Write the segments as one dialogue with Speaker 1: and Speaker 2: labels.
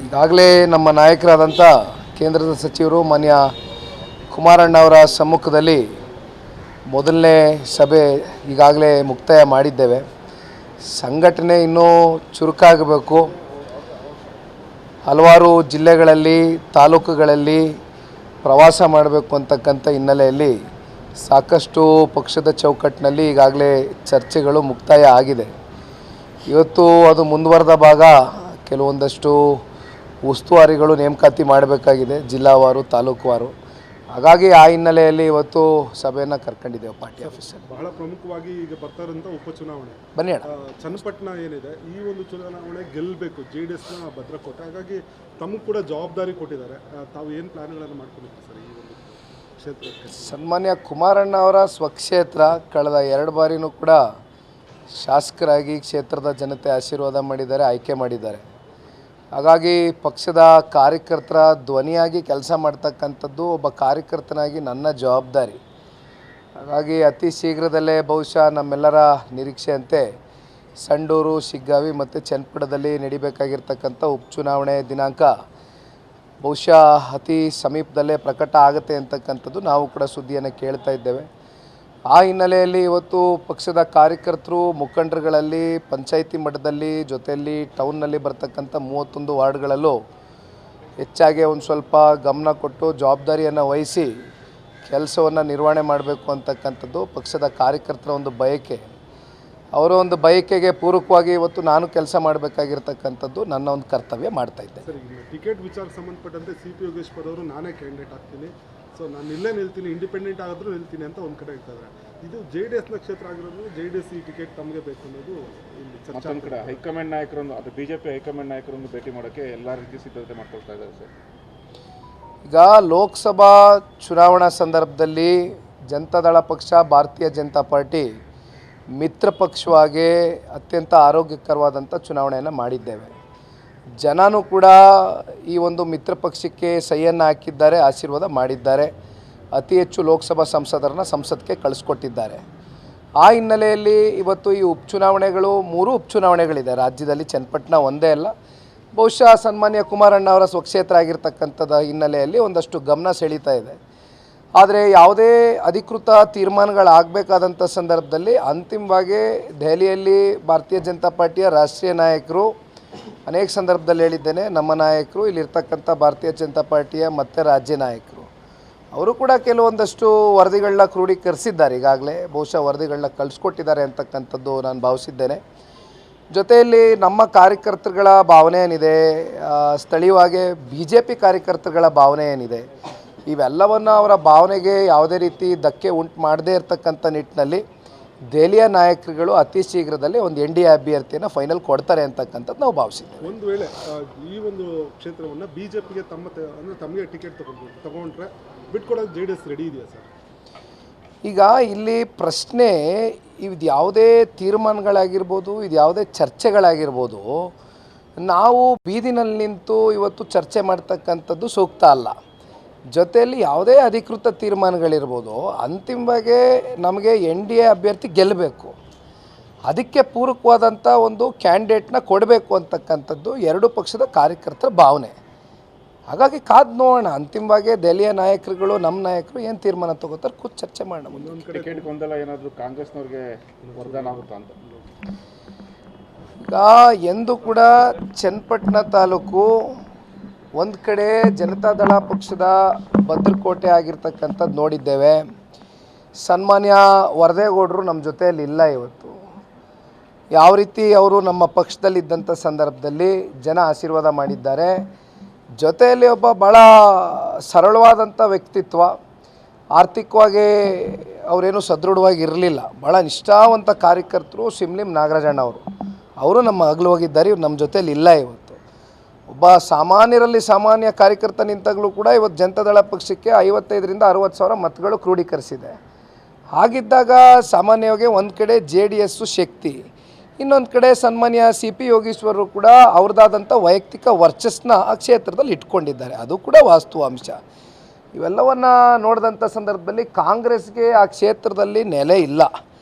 Speaker 1: ಈಗಾಗಲೇ ನಮ್ಮ ನಾಯಕರಾದಂಥ ಕೇಂದ್ರದ ಸಚಿವರು ಮಾನ್ಯ ಕುಮಾರಣ್ಣವರ ಸಮ್ಮುಖದಲ್ಲಿ ಮೊದಲನೇ ಸಭೆ ಈಗಾಗಲೇ ಮುಕ್ತಾಯ ಮಾಡಿದ್ದೇವೆ. ಸಂಘಟನೆ ಇನ್ನೂ ಚುರುಕಾಗಬೇಕು. ಹಲವಾರು ಜಿಲ್ಲೆಗಳಲ್ಲಿ ತಾಲೂಕುಗಳಲ್ಲಿ ಪ್ರವಾಸ ಮಾಡಬೇಕು ಅಂತಕ್ಕಂಥ ಹಿನ್ನೆಲೆಯಲ್ಲಿ ಸಾಕಷ್ಟು ಪಕ್ಷದ ಚೌಕಟ್ಟಿನಲ್ಲಿ ಈಗಾಗಲೇ ಚರ್ಚೆಗಳು ಮುಕ್ತಾಯ ಆಗಿದೆ. ಇವತ್ತು ಅದು ಮುಂದುವರೆದ ಭಾಗ ಕೆಲವೊಂದಷ್ಟು ಉಸ್ತುವಾರಿಗಳು ನೇಮಕಾತಿ ಮಾಡಬೇಕಾಗಿದೆ, ಜಿಲ್ಲಾವಾರು ತಾಲೂಕುವಾರು. ಹಾಗಾಗಿ ಆ ಹಿನ್ನೆಲೆಯಲ್ಲಿ ಇವತ್ತು ಸಭೆಯನ್ನು ಕರ್ಕೊಂಡಿದ್ದೇವೆ ಪಾರ್ಟಿ ಆಫೀಸಲ್ಲಿ.
Speaker 2: ಬಹಳ ಪ್ರಮುಖವಾಗಿ ಈಗ ಬರ್ತಾರಂಥ ಉಪಚುನಾವಣೆ
Speaker 1: ಬನ್ನಿ
Speaker 2: ಚನ್ನಪಟ್ಟಣ ಏನಿದೆ, ಈ ಒಂದು ಚುನಾವಣೆ ಗೆಲ್ಲಬೇಕು JDSನ ಭದ್ರಕೋಟೆ. ಹಾಗಾಗಿ ತಮಗೂ ಕೂಡ ಜವಾಬ್ದಾರಿ ಕೊಟ್ಟಿದ್ದಾರೆ. ತಾವು ಏನು ಪ್ಲಾನ್ಗಳನ್ನು ಮಾಡ್ಕೊಂಡಿದ್ದೀರಿ ಸರ್ ಈ ಒಂದು ಕ್ಷೇತ್ರಕ್ಕೆ?
Speaker 1: ಸನ್ಮಾನ್ಯ ಕುಮಾರಣ್ಣ ಅವರ ಸ್ವಕ್ಷೇತ್ರ, ಕಳೆದ 2 ಬಾರಿನೂ ಕೂಡ ಶಾಸಕರಾಗಿ ಕ್ಷೇತ್ರದ ಜನತೆ ಆಶೀರ್ವಾದ ಮಾಡಿದ್ದಾರೆ, ಆಯ್ಕೆ ಮಾಡಿದ್ದಾರೆ. ಹಾಗಾಗಿ ಪಕ್ಷದ ಕಾರ್ಯಕರ್ತರ ಧ್ವನಿಯಾಗಿ ಕೆಲಸ ಮಾಡ್ತಕ್ಕಂಥದ್ದು ಒಬ್ಬ ಕಾರ್ಯಕರ್ತನಾಗಿ ನನ್ನ ಜವಾಬ್ದಾರಿ. ಹಾಗಾಗಿ ಅತಿ ಶೀಘ್ರದಲ್ಲೇ ಬಹುಶಃ ನಮ್ಮೆಲ್ಲರ ನಿರೀಕ್ಷೆಯಂತೆ ಸಂಡೂರು, ಶಿಗ್ಗಾವಿ ಮತ್ತು ಚನ್ನಪಟ್ಟಣದಲ್ಲಿ ನಡಿಬೇಕಾಗಿರ್ತಕ್ಕಂಥ ಉಪಚುನಾವಣೆ ದಿನಾಂಕ ಬಹುಶಃ ಅತಿ ಸಮೀಪದಲ್ಲೇ ಪ್ರಕಟ ಆಗುತ್ತೆ ಅಂತಕ್ಕಂಥದ್ದು ನಾವು ಕೂಡ ಸುದ್ದಿಯನ್ನು ಕೇಳ್ತಾ ಇದ್ದೇವೆ. ಆ ಹಿನ್ನೆಲೆಯಲ್ಲಿ ಇವತ್ತು ಪಕ್ಷದ ಕಾರ್ಯಕರ್ತರು, ಮುಖಂಡರುಗಳಲ್ಲಿ, ಪಂಚಾಯಿತಿ ಮಟ್ಟದಲ್ಲಿ, ಜೊತೆಯಲ್ಲಿ ಟೌನ್ನಲ್ಲಿ ಬರ್ತಕ್ಕಂಥ 31 ವಾರ್ಡ್ಗಳಲ್ಲೂ ಹೆಚ್ಚಾಗಿ ಒಂದು ಸ್ವಲ್ಪ ಗಮನ ಕೊಟ್ಟು ಜವಾಬ್ದಾರಿಯನ್ನು ವಹಿಸಿ ಕೆಲಸವನ್ನು ನಿರ್ವಹಣೆ ಮಾಡಬೇಕು ಅಂತಕ್ಕಂಥದ್ದು ಪಕ್ಷದ ಕಾರ್ಯಕರ್ತರ ಒಂದು ಬಯಕೆ. ಅವರ ಒಂದು ಬಯಕೆಗೆ ಪೂರಕವಾಗಿ ಇವತ್ತು ನಾನು ಕೆಲಸ ಮಾಡಬೇಕಾಗಿರ್ತಕ್ಕಂಥದ್ದು ನನ್ನ ಒಂದು ಕರ್ತವ್ಯ ಮಾಡ್ತಾಯಿದ್ದೆ.
Speaker 2: ಸರ್, ಟಿಕೆಟ್ ವಿಚಾರಕ್ಕೆ ಸಂಬಂಧಪಟ್ಟಂತೆ CP ಯೋಗೇಶ್ವರ್ ಅವರು ನಾನೇ ಕ್ಯಾಂಡಿಡೇಟ್ ಆಗ್ತೀನಿ, ಸೊ ನಾನು ಇಲ್ಲೇ ನಿಲ್ತೀನಿ, ಇಂಡಿಪೆಂಡೆಂಟ್ ಆದರೂ ನಿಲ್ತೀನಿ ಅಂತ ಒಂದು ಕಡೆ ಹೇಳ್ತಾರೆ. ಇದು JDSನ ಕ್ಷೇತ್ರ ಆಗಿರೋದು, JDS ಈ ಟಿಕೆಟ್ ತಮಗೆ ಬೇಕು ಅನ್ನೋದು ಇಲ್ಲಿ ಚರ್ಚೆ.
Speaker 3: ಒಂದು ಕಡೆ ಹೈಕಮಾಂಡ್ ನಾಯಕರನ್ನು, ಅದು BJP ಹೈಕಮಾಂಡ್ ನಾಯಕರನ್ನು ಭೇಟಿ ಮಾಡೋಕ್ಕೆ ಎಲ್ಲ ರೀತಿ ಸಿದ್ಧತೆ ಮಾಡ್ಕೊಳ್ತಾ ಇದ್ದಾರೆ ಸರ್.
Speaker 1: ಈಗ ಲೋಕಸಭಾ ಚುನಾವಣಾ ಸಂದರ್ಭದಲ್ಲಿ ಜನತಾದಳ ಪಕ್ಷ, ಭಾರತೀಯ ಜನತಾ ಪಾರ್ಟಿ ಮಿತ್ರ ಪಕ್ಷವಾಗಿ ಅತ್ಯಂತ ಆರೋಗ್ಯಕರವಾದಂಥ ಚುನಾವಣೆಯನ್ನು ಮಾಡಿದ್ದೇವೆ. ಜನನೂ ಕೂಡ ಈ ಒಂದು ಮಿತ್ರ ಪಕ್ಷಕ್ಕೆ ಸಹಿಯನ್ನು ಹಾಕಿದ್ದಾರೆ, ಆಶೀರ್ವಾದ ಮಾಡಿದ್ದಾರೆ. ಅತಿ ಹೆಚ್ಚು ಲೋಕಸಭಾ ಸಂಸದರನ್ನು ಸಂಸತ್ಗೆ ಕಳಿಸ್ಕೊಟ್ಟಿದ್ದಾರೆ. ಆ ಹಿನ್ನೆಲೆಯಲ್ಲಿ ಇವತ್ತು ಈ ಉಪಚುನಾವಣೆಗಳು 3 ಉಪಚುನಾವಣೆಗಳಿದೆ ರಾಜ್ಯದಲ್ಲಿ. ಚನ್ನಪಟ್ಟಣ ಒಂದೇ ಅಲ್ಲ, ಬಹುಶಃ ಸನ್ಮಾನ್ಯ ಕುಮಾರಣ್ಣ ಅವರ ಸ್ವಕ್ಷೇತ್ರ ಆಗಿರ್ತಕ್ಕಂಥದ್ದು ಹಿನ್ನೆಲೆಯಲ್ಲಿ ಒಂದಷ್ಟು ಗಮನ ಸೆಳೀತಾ ಇದೆ. ಆದರೆ ಯಾವುದೇ ಅಧಿಕೃತ ತೀರ್ಮಾನಗಳಾಗಬೇಕಾದಂಥ ಸಂದರ್ಭದಲ್ಲಿ ಅಂತಿಮವಾಗಿ ದೆಹಲಿಯಲ್ಲಿ ಭಾರತೀಯ ಜನತಾ ಪಾರ್ಟಿಯ ರಾಷ್ಟ್ರೀಯ ನಾಯಕರು, ಅನೇಕ ಸಂದರ್ಭದಲ್ಲಿ ಹೇಳಿದ್ದೇನೆ, ನಮ್ಮ ನಾಯಕರು, ಇಲ್ಲಿರ್ತಕ್ಕಂಥ ಭಾರತೀಯ ಜನತಾ ಪಾರ್ಟಿಯ ಮತ್ತು ರಾಜ್ಯ ನಾಯಕರು, ಅವರು ಕೂಡ ಕೆಲವೊಂದಷ್ಟು ವರದಿಗಳನ್ನ ಕ್ರೋಢೀಕರಿಸಿದ್ದಾರೆ. ಈಗಾಗಲೇ ಬಹುಶಃ ವರದಿಗಳನ್ನ ಕಳಿಸ್ಕೊಟ್ಟಿದ್ದಾರೆ ಅಂತಕ್ಕಂಥದ್ದು ನಾನು ಭಾವಿಸಿದ್ದೇನೆ. ಜೊತೆಯಲ್ಲಿ ನಮ್ಮ ಕಾರ್ಯಕರ್ತರುಗಳ ಭಾವನೆ ಏನಿದೆ, ಸ್ಥಳೀಯವಾಗಿ BJP ಕಾರ್ಯಕರ್ತರುಗಳ ಭಾವನೆ ಏನಿದೆ, ಇವೆಲ್ಲವನ್ನು ಅವರ ಭಾವನೆಗೆ ಯಾವುದೇ ರೀತಿ ಧಕ್ಕೆ ಉಂಟು ಮಾಡದೇ ಇರತಕ್ಕಂಥ ನಿಟ್ಟಿನಲ್ಲಿ ದೆಹಲಿಯ ನಾಯಕರುಗಳು ಅತಿ ಶೀಘ್ರದಲ್ಲಿ ಒಂದು NDA ಅಭ್ಯರ್ಥಿಯನ್ನು ಫೈನಲ್ ಕೊಡ್ತಾರೆ ಅಂತಕ್ಕಂಥದ್ದು ನಾವು ಭಾವಿಸಿದ್ದೇವೆ.
Speaker 2: ಒಂದು ವೇಳೆ ಈ ಒಂದು ಕ್ಷೇತ್ರವನ್ನು BJPಗೆ ತಮಗೆ ಟಿಕೆಟ್ ತಗೊಂಡ್ರೆ ಬಿಟ್ಕೊಡೋಕೆ JDS ರೆಡಿ ಇದೆಯಾ ಸರ್?
Speaker 1: ಈಗ ಇಲ್ಲಿ ಪ್ರಶ್ನೆ, ಇದು ಯಾವುದೇ ತೀರ್ಮಾನಗಳಾಗಿರ್ಬೋದು, ಇದು ಯಾವುದೇ ಚರ್ಚೆಗಳಾಗಿರ್ಬೋದು, ನಾವು ಬೀದಿನಲ್ಲಿ ನಿಂತು ಇವತ್ತು ಚರ್ಚೆ ಮಾಡ್ತಕ್ಕಂಥದ್ದು ಸೂಕ್ತ ಅಲ್ಲ. ಜೊತೆಯಲ್ಲಿ ಯಾವುದೇ ಅಧಿಕೃತ ತೀರ್ಮಾನಗಳಿರ್ಬೋದು, ಅಂತಿಮವಾಗಿ ನಮಗೆ NDA ಅಭ್ಯರ್ಥಿ ಗೆಲ್ಲಬೇಕು, ಅದಕ್ಕೆ ಪೂರಕವಾದಂಥ ಒಂದು ಕ್ಯಾಂಡಿಡೇಟ್ನ ಕೊಡಬೇಕು ಅಂತಕ್ಕಂಥದ್ದು 2 ಪಕ್ಷದ ಕಾರ್ಯಕರ್ತರ ಭಾವನೆ. ಹಾಗಾಗಿ ಕಾದು ನೋಡೋಣ, ಅಂತಿಮವಾಗಿ ದೆಹಲಿಯ ನಾಯಕರುಗಳು, ನಮ್ಮ ನಾಯಕರು ಏನು ತೀರ್ಮಾನ ತಗೋತಾರೆ ಕೂತು ಚರ್ಚೆ ಮಾಡೋಣ.
Speaker 3: ಟಿಕೆಟ್ ಗೊಂದಲ ಏನಾದರೂ ಕಾಂಗ್ರೆಸ್ನವ್ರಿಗೆ ವರದಾನ ಆಗುತ್ತಾ ಅಂತ?
Speaker 1: ಈಗ ಎಂದು ಕೂಡ ಚನ್ನಪಟ್ಟಣ ತಾಲೂಕು ಒಂದು ಕಡೆ ಜನತಾದಳ ಪಕ್ಷದ ಭದ್ರಕೋಟೆ ಆಗಿರ್ತಕ್ಕಂಥದ್ದು ನೋಡಿದ್ದೇವೆ. ಸನ್ಮಾನ್ಯ ವರದೇಗೌಡರು ನಮ್ಮ ಜೊತೆಯಲ್ಲಿ ಇಲ್ಲ. ಇವತ್ತು ಯಾವ ರೀತಿ ಅವರು ನಮ್ಮ ಪಕ್ಷದಲ್ಲಿದ್ದಂಥ ಸಂದರ್ಭದಲ್ಲಿ ಜನ ಆಶೀರ್ವಾದ ಮಾಡಿದ್ದಾರೆ. ಜೊತೆಯಲ್ಲಿ ಒಬ್ಬ ಭಾಳ ಸರಳವಾದಂಥ ವ್ಯಕ್ತಿತ್ವ, ಆರ್ಥಿಕವಾಗಿ ಅವರೇನು ಸದೃಢವಾಗಿ ಇರಲಿಲ್ಲ, ಭಾಳ ನಿಷ್ಠಾವಂತ ಕಾರ್ಯಕರ್ತರು ಸಿಮ್ಲಿಂ ನಾಗರಾಜಣ್ಣ ಅವರು ನಮ್ಮ ಅಗಲು ಹೋಗಿದ್ದಾರೆ. ಇವ್ರು ನಮ್ಮ ಜೊತೆಯಲ್ಲಿ ಇಲ್ಲ. ಇವತ್ತು ಒಬ್ಬ ಸಾಮಾನ್ಯರಲ್ಲಿ ಸಾಮಾನ್ಯ ಕಾರ್ಯಕರ್ತ ನಿಂತಾಗಲೂ ಕೂಡ ಇವತ್ತು ಜನತಾದಳ ಪಕ್ಷಕ್ಕೆ 55,000 ರಿಂದ 60,000 ಮತಗಳು ಕ್ರೋಢೀಕರಿಸಿದೆ. ಹಾಗಿದ್ದಾಗ ಸಾಮಾನ್ಯವಾಗಿ ಒಂದು ಕಡೆ JDS ಶಕ್ತಿ, ಇನ್ನೊಂದು ಕಡೆ ಸನ್ಮಾನ್ಯ CP ಯೋಗೇಶ್ವರರು ಕೂಡ ಅವ್ರದ್ದಾದಂಥ ವೈಯಕ್ತಿಕ ವರ್ಚಸ್ಸನ್ನ ಆ ಕ್ಷೇತ್ರದಲ್ಲಿ ಇಟ್ಕೊಂಡಿದ್ದಾರೆ. ಅದು ಕೂಡ ವಾಸ್ತವಾಂಶ. ಇವೆಲ್ಲವನ್ನು ನೋಡಿದಂಥ ಸಂದರ್ಭದಲ್ಲಿ ಕಾಂಗ್ರೆಸ್ಗೆ ಆ ಕ್ಷೇತ್ರದಲ್ಲಿ ನೆಲೆ ಇಲ್ಲ.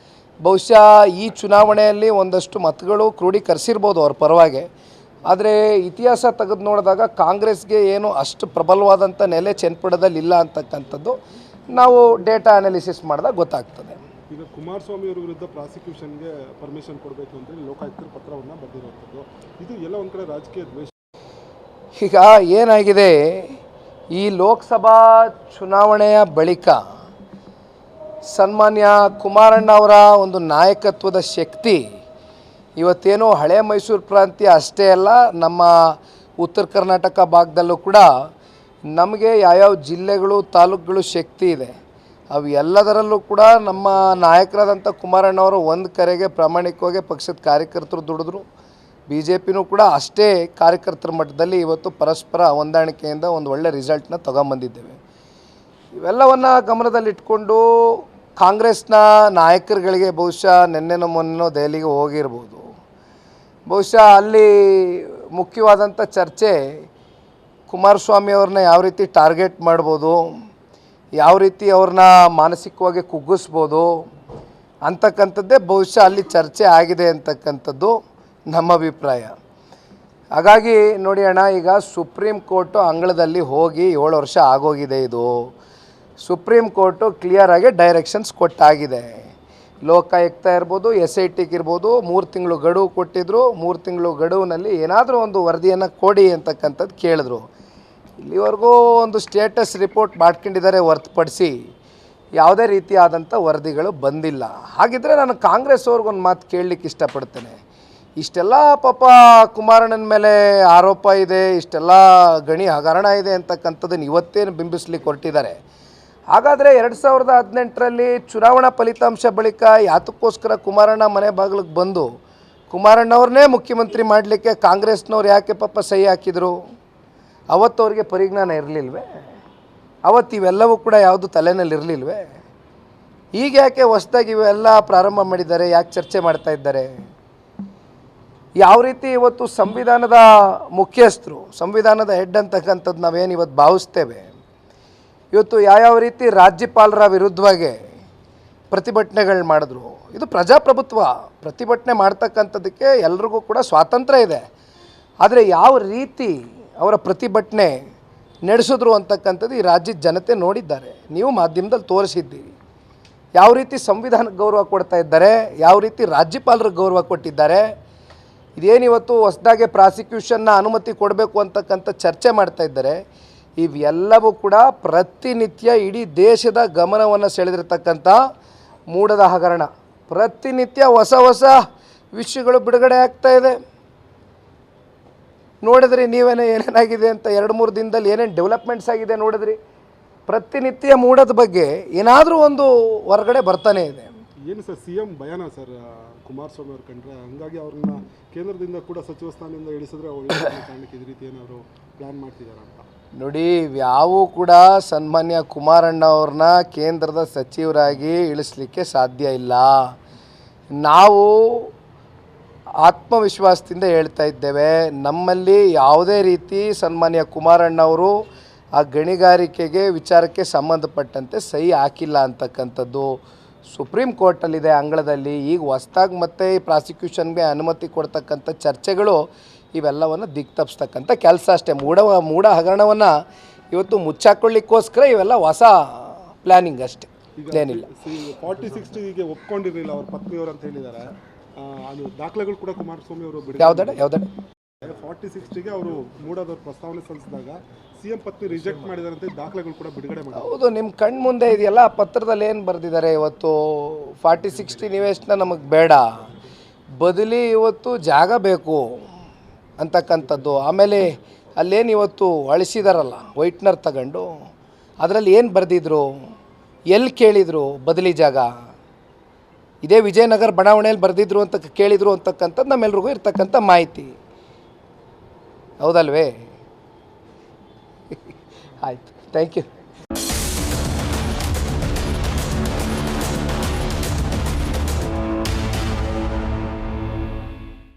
Speaker 1: ಬಹುಶಃ ಈ ಚುನಾವಣೆಯಲ್ಲಿ ಒಂದಷ್ಟು ಮತಗಳು ಕ್ರೋಢೀಕರಿಸಿರ್ಬೋದು ಅವ್ರ ಪರವಾಗಿ. ಆದರೆ ಇತಿಹಾಸ ತೆಗೆದು ನೋಡಿದಾಗ ಕಾಂಗ್ರೆಸ್ಗೆ ಏನು ಅಷ್ಟು ಪ್ರಬಲವಾದಂಥ ನೆಲೆ ಚನ್ನಪಟ್ಟಣದಲ್ಲಿ ಇಲ್ಲ ಅಂತಕ್ಕಂಥದ್ದು ನಾವು ಡೇಟಾ ಅನಾಲಿಸಿಸ್ ಮಾಡಿದಾಗ ಗೊತ್ತಾಗ್ತದೆ.
Speaker 2: ಈಗ ಕುಮಾರಸ್ವಾಮಿ ಅವರ ವಿರುದ್ಧ ಪ್ರಾಸಿಕ್ಯೂಷನ್ಗೆ ಪರ್ಮಿಷನ್ ಕೊಡಬೇಕು ಅಂತೇಳಿ ಲೋಕಾಯುಕ್ತರು ಪತ್ರವನ್ನು ಬರೆದಿರುವಂಥದ್ದು, ಇದು ಎಲ್ಲ ಒಂದು ಕಡೆ ರಾಜಕೀಯ ದ್ವೇಷ.
Speaker 1: ಈಗ ಏನಾಗಿದೆ, ಈ ಲೋಕಸಭಾ ಚುನಾವಣೆಯ ಬಳಿಕ ಸನ್ಮಾನ್ಯ ಕುಮಾರಣ್ಣ ಅವರ ಒಂದು ನಾಯಕತ್ವದ ಶಕ್ತಿ ಇವತ್ತೇನು ಹಳೆ ಮೈಸೂರು ಪ್ರಾಂತ್ಯ ಅಷ್ಟೇ ಅಲ್ಲ, ನಮ್ಮ ಉತ್ತರ ಕರ್ನಾಟಕ ಭಾಗದಲ್ಲೂ ಕೂಡ ನಮಗೆ ಯಾವ್ಯಾವ ಜಿಲ್ಲೆಗಳು ತಾಲೂಕುಗಳು ಶಕ್ತಿ ಇದೆ ಅವು ಎಲ್ಲದರಲ್ಲೂ ಕೂಡ ನಮ್ಮ ನಾಯಕರಾದಂಥ ಕುಮಾರಣ್ಣವರು ಒಂದು ಕರೆಗೆ ಪ್ರಾಮಾಣಿಕವಾಗಿ ಪಕ್ಷದ ಕಾರ್ಯಕರ್ತರು ದುಡಿದ್ರು. ಬಿ ಜೆ ಪಿನೂ ಕೂಡ ಅಷ್ಟೇ ಕಾರ್ಯಕರ್ತರ ಮಟ್ಟದಲ್ಲಿ ಇವತ್ತು ಪರಸ್ಪರ ಹೊಂದಾಣಿಕೆಯಿಂದ ಒಂದು ಒಳ್ಳೆ ರಿಸಲ್ಟ್ನ ತೊಗೊಂಬಂದಿದ್ದೇವೆ. ಇವೆಲ್ಲವನ್ನು ಗಮನದಲ್ಲಿಟ್ಕೊಂಡು ಕಾಂಗ್ರೆಸ್ನ ನಾಯಕರುಗಳಿಗೆ ಬಹುಶಃ ನಿನ್ನೆನೋ ಮೊನ್ನೆನೋ ದೆಹಲಿಗೆ ಹೋಗಿರ್ಬೋದು. ಬಹುಶಃ ಅಲ್ಲಿ ಮುಖ್ಯವಾದಂಥ ಚರ್ಚೆ ಕುಮಾರಸ್ವಾಮಿ ಅವ್ರನ್ನ ಯಾವ ರೀತಿ ಟಾರ್ಗೆಟ್ ಮಾಡ್ಬೋದು, ಯಾವ ರೀತಿ ಅವ್ರನ್ನ ಮಾನಸಿಕವಾಗಿ ಕುಗ್ಗಿಸ್ಬೋದು ಅಂತಕ್ಕಂಥದ್ದೇ ಬಹುಶಃ ಅಲ್ಲಿ ಚರ್ಚೆ ಆಗಿದೆ ಅಂತಕ್ಕಂಥದ್ದು ನಮ್ಮ ಅಭಿಪ್ರಾಯ. ಹಾಗಾಗಿ ನೋಡಿ ಅಣ್ಣ, ಈಗ ಸುಪ್ರೀಂ ಕೋರ್ಟು ಅಂಗಳದಲ್ಲಿ ಹೋಗಿ 7 ವರ್ಷ ಆಗೋಗಿದೆ. ಇದು ಸುಪ್ರೀಂ ಕೋರ್ಟು ಕ್ಲಿಯರಾಗಿ ಡೈರೆಕ್ಷನ್ಸ್ ಕೊಟ್ಟಾಗಿದೆ. ಲೋಕಾಯುಕ್ತ ಇರ್ಬೋದು, SITಗೆ ಇರ್ಬೋದು 3 ತಿಂಗಳು ಗಡುವು ಕೊಟ್ಟಿದ್ದರು. 3 ತಿಂಗಳು ಗಡುವಿನಲ್ಲಿ ಏನಾದರೂ ಒಂದು ವರದಿಯನ್ನು ಕೊಡಿ ಅಂತಕ್ಕಂಥದ್ದು ಕೇಳಿದ್ರು. ಇಲ್ಲಿವರೆಗೂ ಒಂದು ಸ್ಟೇಟಸ್ ರಿಪೋರ್ಟ್ ಮಾಡ್ಕೊಂಡಿದ್ದಾರೆ ಹೊರತುಪಡಿಸಿ ಯಾವುದೇ ರೀತಿಯಾದಂಥ ವರದಿಗಳು ಬಂದಿಲ್ಲ. ಹಾಗಿದ್ದರೆ ನಾನು ಕಾಂಗ್ರೆಸ್ ಅವ್ರಿಗೊಂದು ಮಾತು ಕೇಳಲಿಕ್ಕೆ ಇಷ್ಟಪಡ್ತೇನೆ. ಇಷ್ಟೆಲ್ಲ ಪಾಪ ಕುಮಾರಣ್ಣನ ಮೇಲೆ ಆರೋಪ ಇದೆ, ಇಷ್ಟೆಲ್ಲ ಗಣಿ ಹಗರಣ ಇದೆ ಅಂತಕ್ಕಂಥದ್ದನ್ನು ಇವತ್ತೇನು ಬಿಂಬಿಸ್ಲಿಕ್ಕೆ ಹೊರಟಿದ್ದಾರೆ. ಹಾಗಾದರೆ 2018ರಲ್ಲಿ ಚುನಾವಣಾ ಫಲಿತಾಂಶ ಬಳಿಕ ಯಾತಕ್ಕೋಸ್ಕರ ಕುಮಾರಣ್ಣ ಮನೆ ಬಾಗಿಲಿಗೆ ಬಂದು ಕುಮಾರಣ್ಣವ್ರನ್ನೇ ಮುಖ್ಯಮಂತ್ರಿ ಮಾಡಲಿಕ್ಕೆ ಕಾಂಗ್ರೆಸ್ನವ್ರು ಯಾಕೆ ಪಾಪ ಸಹಿ ಹಾಕಿದರು? ಅವತ್ತು ಅವ್ರಿಗೆ ಪರಿಜ್ಞಾನ ಇರಲಿಲ್ವೇ? ಅವತ್ತು ಇವೆಲ್ಲವೂ ಕೂಡ ಯಾವುದು ತಲೆಯಲ್ಲಿ ಇರಲಿಲ್ವೇ? ಈಗ ಯಾಕೆ ಹೊಸದಾಗಿ ಇವೆಲ್ಲ ಪ್ರಾರಂಭ ಮಾಡಿದ್ದಾರೆ? ಯಾಕೆ ಚರ್ಚೆ ಮಾಡ್ತಾ ಇದ್ದಾರೆ? ಯಾವ ರೀತಿ ಇವತ್ತು ಸಂವಿಧಾನದ ಮುಖ್ಯಸ್ಥರು, ಸಂವಿಧಾನದ ಹೆಡ್ ಅಂತಕ್ಕಂಥದ್ದು ನಾವೇನು ಇವತ್ತು ಭಾವಿಸ್ತೇವೆ, ಇವತ್ತು ಯಾವ್ಯಾವ ರೀತಿ ರಾಜ್ಯಪಾಲರ ವಿರುದ್ಧವಾಗಿ ಪ್ರತಿಭಟನೆಗಳು ಮಾಡಿದ್ರು. ಇದು ಪ್ರಜಾಪ್ರಭುತ್ವ, ಪ್ರತಿಭಟನೆ ಮಾಡ್ತಕ್ಕಂಥದ್ದಕ್ಕೆ ಎಲ್ರಿಗೂ ಕೂಡ ಸ್ವಾತಂತ್ರ್ಯ ಇದೆ. ಆದರೆ ಯಾವ ರೀತಿ ಅವರ ಪ್ರತಿಭಟನೆ ನಡೆಸಿದ್ರು ಅಂತಕ್ಕಂಥದ್ದು ಈ ರಾಜ್ಯದ ಜನತೆ ನೋಡಿದ್ದಾರೆ, ನೀವು ಮಾಧ್ಯಮದಲ್ಲಿ ತೋರಿಸಿದ್ದೀರಿ. ಯಾವ ರೀತಿ ಸಂವಿಧಾನಕ್ಕೆ ಗೌರವ ಕೊಡ್ತಾ ಇದ್ದಾರೆ, ಯಾವ ರೀತಿ ರಾಜ್ಯಪಾಲರಿಗೆ ಗೌರವ ಕೊಟ್ಟಿದ್ದಾರೆ. ಇದೇನಿವತ್ತು ಹೊಸದಾಗಿ ಪ್ರಾಸಿಕ್ಯೂಷನ್ನ ಅನುಮತಿ ಕೊಡಬೇಕು ಅಂತಕ್ಕಂಥ ಚರ್ಚೆ ಮಾಡ್ತಾ ಇದ್ದಾರೆ. ಇವೆಲ್ಲವೂ ಕೂಡ ಪ್ರತಿನಿತ್ಯ ಇಡೀ ದೇಶದ ಗಮನವನ್ನು ಸೆಳೆದಿರ್ತಕ್ಕಂಥ ಮೂಡದ ಹಗರಣ. ಪ್ರತಿನಿತ್ಯ ಹೊಸ ಹೊಸ ವಿಷಯಗಳು ಬಿಡುಗಡೆ ಆಗ್ತಾ ಇದೆ. ನೋಡಿದ್ರಿ ನೀವೇನೇ ಏನೇನಾಗಿದೆ ಅಂತ, 2-3 ದಿನದಲ್ಲಿ ಏನೇನು ಡೆವಲಪ್ಮೆಂಟ್ಸ್ ಆಗಿದೆ ನೋಡಿದ್ರಿ. ಪ್ರತಿನಿತ್ಯ ಮೂಡದ ಬಗ್ಗೆ ಏನಾದರೂ ಒಂದು ಹೊರಗಡೆ ಬರ್ತಾನೆ ಇದೆ.
Speaker 2: ಏನು ಸರ್, CM ಭಯನ ಸರ್ ಕುಮಾರಸ್ವಾಮಿ ಅವ್ರು ಕಂಡ್ರೆ, ಹಂಗಾಗಿ ಅವ್ರನ್ನ ಕೇಂದ್ರದಿಂದ ಕೂಡ ಸಚಿವ ಸ್ಥಾನದಿಂದ ಇಳಿಸಿದ್ರೆ ಒಳ್ಳೆ ಕಾರಣಕ್ಕೆ ಈ ರೀತಿ ಏನಾದರೂ ಪ್ಲ್ಯಾನ್ ಮಾಡ್ತಿದ್ದಾರೆ ಅಂತ.
Speaker 1: ನೋಡಿ, ಯಾವೂ ಕೂಡ ಸನ್ಮಾನ್ಯ ಕುಮಾರಣ್ಣ ಅವ್ರನ್ನ ಕೇಂದ್ರದ ಸಚಿವರಾಗಿ ಇಳಿಸಲಿಕ್ಕೆ ಸಾಧ್ಯ ಇಲ್ಲ. ನಾವು ಆತ್ಮವಿಶ್ವಾಸದಿಂದ ಹೇಳ್ತಾ ಇದ್ದೇವೆ, ನಮ್ಮಲ್ಲಿ ಯಾವುದೇ ರೀತಿ ಸನ್ಮಾನ್ಯ ಕುಮಾರಣ್ಣವರು ಆ ಗಣಿಗಾರಿಕೆಗೆ ವಿಚಾರಕ್ಕೆ ಸಂಬಂಧಪಟ್ಟಂತೆ ಸಹಿ ಹಾಕಿಲ್ಲ ಅಂತಕ್ಕಂಥದ್ದು ಸುಪ್ರೀಂ ಕೋರ್ಟಲ್ಲಿದೆ ಅಂಗಳದಲ್ಲಿ. ಈಗ ಹೊಸ್ದಾಗಿ ಮತ್ತೆ ಈ ಪ್ರಾಸಿಕ್ಯೂಷನ್ಗೆ ಅನುಮತಿ ಕೊಡ್ತಕ್ಕಂಥ ಚರ್ಚೆಗಳು ಇವೆಲ್ಲವನ್ನು ದಿಕ್ತಪ್ಪಿಸ್ತಕ್ಕಂಥ ಕೆಲಸ ಅಷ್ಟೇ. ಮೂಢ ಹಗರಣವನ್ನು ಇವತ್ತು ಮುಚ್ಚಾಕೊಳ್ಳಿಕ್ಕೋಸ್ಕರ ಇವೆಲ್ಲ ಹೊಸ ಪ್ಲ್ಯಾನಿಂಗ್ ಅಷ್ಟೇ, ಏನಿಲ್ಲ.
Speaker 2: 40-60ಗೆ ಒಪ್ಕೊಂಡಿರಲಿಲ್ಲ ಅವ್ರ ಪತ್ನಿಯವರು ಅಂತ ಹೇಳಿದ್ದಾರೆ. ಅದು ದಾಖಲೆಗಳು ಕೂಡ ಕುಮಾರಸ್ವಾಮಿ ಅವರು
Speaker 1: ಯಾವುದಡೆ
Speaker 2: 40-60ಗೆ ಅವರು ಮೂಡೋದವ್ರ ಪ್ರಸ್ತಾವನೆ ಸಲ್ಲಿಸಿದಾಗ CM ಪತ್ನಿ ರಿಜೆಕ್ಟ್ ಮಾಡಿದಾರಂತೆ, ದಾಖಲೆಗಳು ಕೂಡ ಬಿಡುಗಡೆ ಮಾಡಿ.
Speaker 1: ಹೌದು, ನಿಮ್ಮ ಕಣ್ಣು ಮುಂದೆ ಇದೆಯಲ್ಲ. ಪತ್ರದಲ್ಲಿ ಏನು ಬರೆದಿದ್ದಾರೆ, ಇವತ್ತು 40-60 ನಿವೇಶನ ನಮಗೆ ಬೇಡ, ಬದಲಿ ಇವತ್ತು ಜಾಗ ಬೇಕು ಅಂತಕ್ಕಂಥದ್ದು. ಆಮೇಲೆ ಅಲ್ಲೇನು ಇವತ್ತು ಅಳಿಸಿದಾರಲ್ಲ ವೈಟ್ನರ್ ತಗೊಂಡು, ಅದರಲ್ಲಿ ಏನು ಬರೆದಿದ್ರು, ಎಲ್ಲಿ ಕೇಳಿದರು ಬದಲಿ ಜಾಗ? ಇದೇ ವಿಜಯನಗರ ಬಡಾವಣೆಯಲ್ಲಿ ಬರೆದಿದ್ರು ಅಂತ ಕೇಳಿದರು ಅಂತಕ್ಕಂಥದ್ದು ನಮ್ಮೆಲ್ರಿಗೂ ಇರ್ತಕ್ಕಂಥ ಮಾಹಿತಿ, ಹೌದಲ್ವೇ? ಆಯಿತು, ಥ್ಯಾಂಕ್ ಯು.